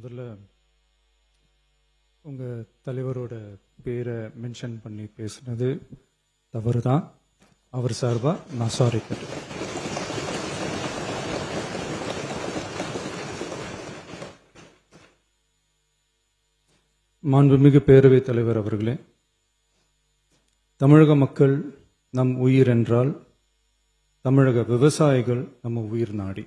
முதல்ல உங்கள் தலைவரோட பேரை மென்ஷன் பண்ணி பேசுனது தவறு தான். அவர் சார்பாக நான் சாரி கேட்டேன். மாண்புமிகு பேரவைத் தலைவர் அவர்களே, தமிழக மக்கள் நம் உயிர் என்றால் தமிழக விவசாயிகள் நம்ம உயிர் நாடி.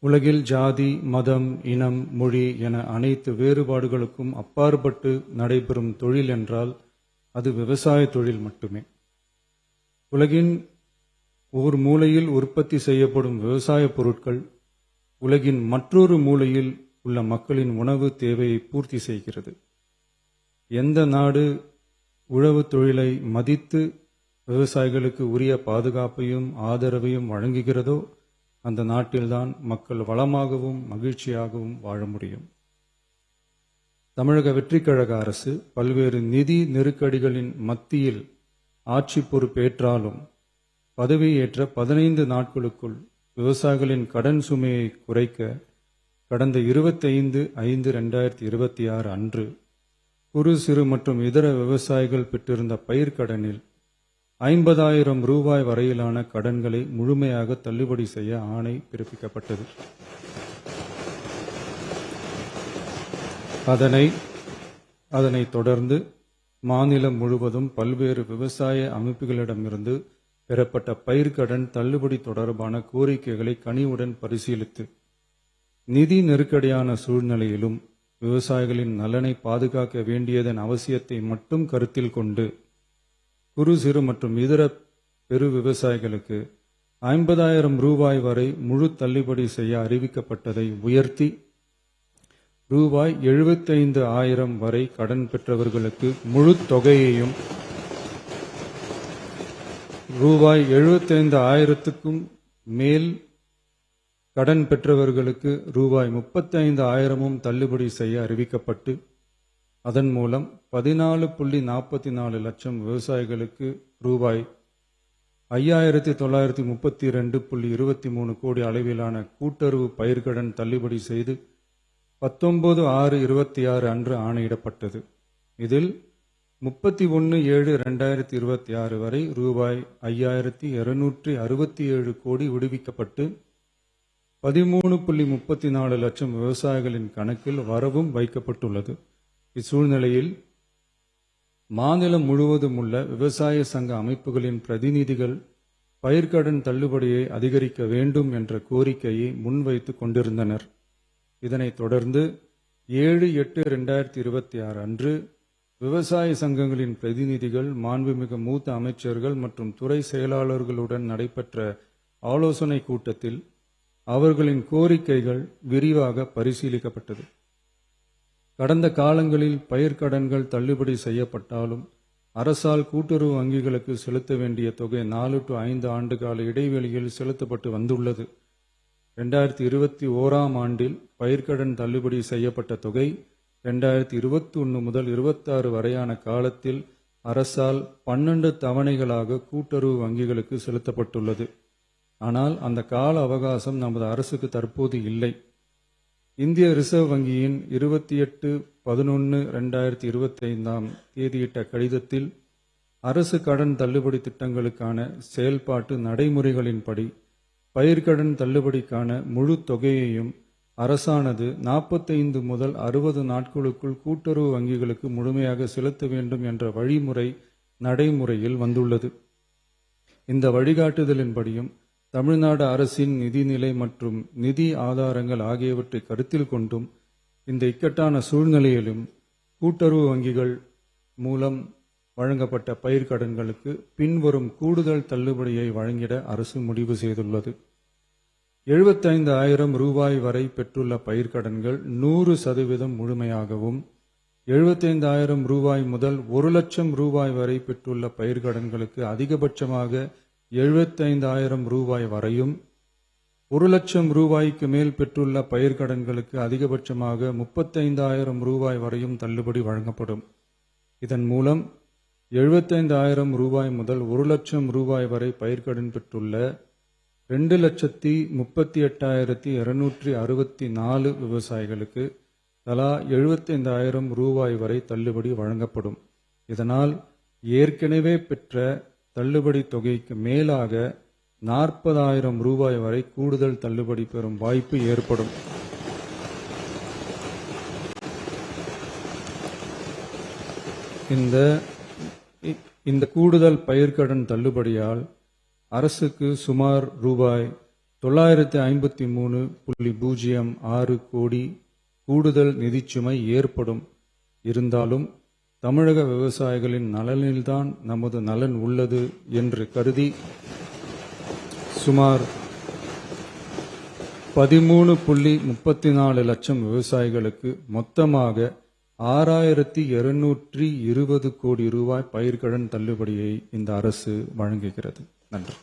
உலகில் ஜாதி, மதம், இனம், மொழி என அனைத்து வேறுபாடுகளுக்கும் அப்பாற்பட்டு நடைபெறும் தொழில் என்றால் அது விவசாய தொழில் மட்டுமே. உலகின் ஒரு மூலையில் உற்பத்தி செய்யப்படும் விவசாய பொருட்கள் உலகின் மற்றொரு மூலையில் உள்ள மக்களின் உணவு தேவையை பூர்த்தி செய்கிறது. எந்த நாடு உழவு தொழிலை மதித்து விவசாயிகளுக்கு உரிய பாதுகாப்பையும் ஆதரவையும் வழங்குகிறதோ அந்த நாட்டில்தான் மக்கள் வளமாகவும் மகிழ்ச்சியாகவும் வாழ முடியும். தமிழக வெற்றிக் கழக அரசு பல்வேறு நிதி நெருக்கடிகளின் மத்தியில் ஆட்சி பொறுப்பேற்றாலும் பதவியேற்ற 15 நாட்களுக்குள் விவசாயிகளின் கடன் சுமையை குறைக்க கடந்த 25/5/2026 அன்று குறு சிறு மற்றும் இதர விவசாயிகள் பெற்றிருந்த பயிர்க்கடனில் 50,000 ரூபாய் வரையிலான கடன்களை முழுமையாக தள்ளுபடி செய்ய ஆணை பிறப்பிக்கப்பட்டது. அதனைத் தொடர்ந்து மாநிலம் முழுவதும் பல்வேறு விவசாய அமைப்புகளிடமிருந்து பெறப்பட்ட பயிர்க்கடன் தள்ளுபடி தொடர்பான கோரிக்கைகளை கனிவுடன் பரிசீலித்து நிதி நெருக்கடியான சூழ்நிலையிலும் விவசாயிகளின் நலனை பாதுகாக்க வேண்டியதன் அவசியத்தை மட்டும் கருத்தில் கொண்டு குறு சிறு மற்றும் இதர பெரு விவசாயிகளுக்கு 50,000 ரூபாய் வரை முழு தள்ளுபடி செய்ய அறிவிக்கப்பட்டதை உயர்த்தி ரூபாய் 75,000 வரை கடன் பெற்றவர்களுக்கு முழு தொகையையும் ரூபாய் 75,000க்கும் மேல் கடன் பெற்றவர்களுக்கு ரூபாய் 35,000 தள்ளுபடி செய்ய அறிவிக்கப்பட்டு அதன் மூலம் 14.44 லட்சம் விவசாயிகளுக்கு ரூபாய் 5,932.23 கோடி அளவிலான கூட்டுறவு பயிர்க்கடன் தள்ளுபடி செய்து 19/6/26 அன்று ஆணையிடப்பட்டது. இதில் 31/7/2026 வரை ரூபாய் 5,267 கோடி விடுவிக்கப்பட்டு 13.34 லட்சம் விவசாயிகளின் கணக்கில் வரவும் வைக்கப்பட்டுள்ளது. இச்சூழ்நிலையில் மாநிலம் முழுவதும் உள்ள விவசாய சங்க அமைப்புகளின் பிரதிநிதிகள் பயிர்க்கடன் தள்ளுபடியை அதிகரிக்க வேண்டும் என்ற கோரிக்கையை முன்வைத்து கொண்டிருந்தனர். இதனைத் தொடர்ந்து 7/8/2026 அன்று விவசாய சங்கங்களின் பிரதிநிதிகள் மாண்புமிகு மூத்த அமைச்சர்கள் மற்றும் துறை செயலாளர்களுடன் நடைபெற்ற ஆலோசனை கூட்டத்தில் அவர்களின் கோரிக்கைகள் விரிவாக பரிசீலிக்கப்பட்டது. கடந்த காலங்களில் பயிர்க்கடன்கள் தள்ளுபடி செய்யப்பட்டாலும் அரசால் கூட்டுறவு வங்கிகளுக்கு செலுத்த வேண்டிய தொகை 4 to 5 ஆண்டு கால இடைவெளியில் செலுத்தப்பட்டு வந்துள்ளது. 2021 ஆண்டில் பயிர்க்கடன் தள்ளுபடி செய்யப்பட்ட தொகை 2021 முதல் 26 வரையான காலத்தில் அரசால் 12 தவணைகளாக கூட்டுறவு வங்கிகளுக்கு செலுத்தப்பட்டுள்ளது. ஆனால் அந்த கால அவகாசம் நமது அரசுக்கு தற்போது இல்லை. இந்திய ரிசர்வ் வங்கியின் 28/11/2025 தேதியிட்ட கடிதத்தில் அரசு கடன் தள்ளுபடி திட்டங்களுக்கான செயல்பாட்டு நடைமுறைகளின்படி பயிர்க்கடன் தள்ளுபடிக்கான முழு தொகையையும் அரசானது 45 முதல் 60 நாட்களுக்குள் கூட்டுறவு வங்கிகளுக்கு முழுமையாக செலுத்த வேண்டும் என்ற வழிமுறை நடைமுறையில் வந்துள்ளது. இந்த வழிகாட்டுதலின்படியும் தமிழ்நாடு அரசின் நிதிநிலை மற்றும் நிதி ஆதாரங்கள் ஆகியவற்றை கருத்தில் கொண்டும் இந்த இக்கட்டான சூழ்நிலையிலும் கூட்டுறவு வங்கிகள் மூலம் வழங்கப்பட்ட பயிர்க்கடன்களுக்கு பின்வரும் கூடுதல் தள்ளுபடியை வழங்கிட அரசு முடிவு செய்துள்ளது. 75,000 ரூபாய் வரை பெற்றுள்ள பயிர்க்கடன்கள் 100% முழுமையாகவும், 75,000 ரூபாய் முதல் 1 லட்சம் ரூபாய் வரை பெற்றுள்ள பயிர்க்கடன்களுக்கு அதிகபட்சமாக 75,000 ரூபாய் வரையும், 1 லட்சம் ரூபாய்க்கு மேல் பெற்றுள்ள பயிர்க்கடன்களுக்கு அதிகபட்சமாக 35,000 ரூபாய் வரையும் தள்ளுபடி வழங்கப்படும். இதன் மூலம் 75,000 ரூபாய் முதல் 1 லட்சம் ரூபாய் வரை பயிர்க்கடன் பெற்றுள்ள 2,38,264 விவசாயிகளுக்கு தலா 75,000 ரூபாய் வரை தள்ளுபடி வழங்கப்படும். இதனால் ஏற்கனவே பெற்ற தள்ளுபடி தொகைக்கு மேலாக 40,000 ரூபாய் வரை கூடுதல் தள்ளுபடி பெறும் வாய்ப்பு ஏற்படும். இந்த கூடுதல் பயிர்க்கடன் தள்ளுபடியால் அரசுக்கு சுமார் ரூபாய் 953.06 கோடி கூடுதல் நிதிச்சுமை ஏற்படும். இருந்தாலும் தமிழக விவசாயிகளின் நலனில்தான் நமது நலன் உள்ளது என்று கருதி சுமார் 13.34 லட்சம் விவசாயிகளுக்கு மொத்தமாக 6,220 கோடி ரூபாய் பயிர்க்கடன் தள்ளுபடியை இந்த அரசு வழங்குகிறது. நன்றி.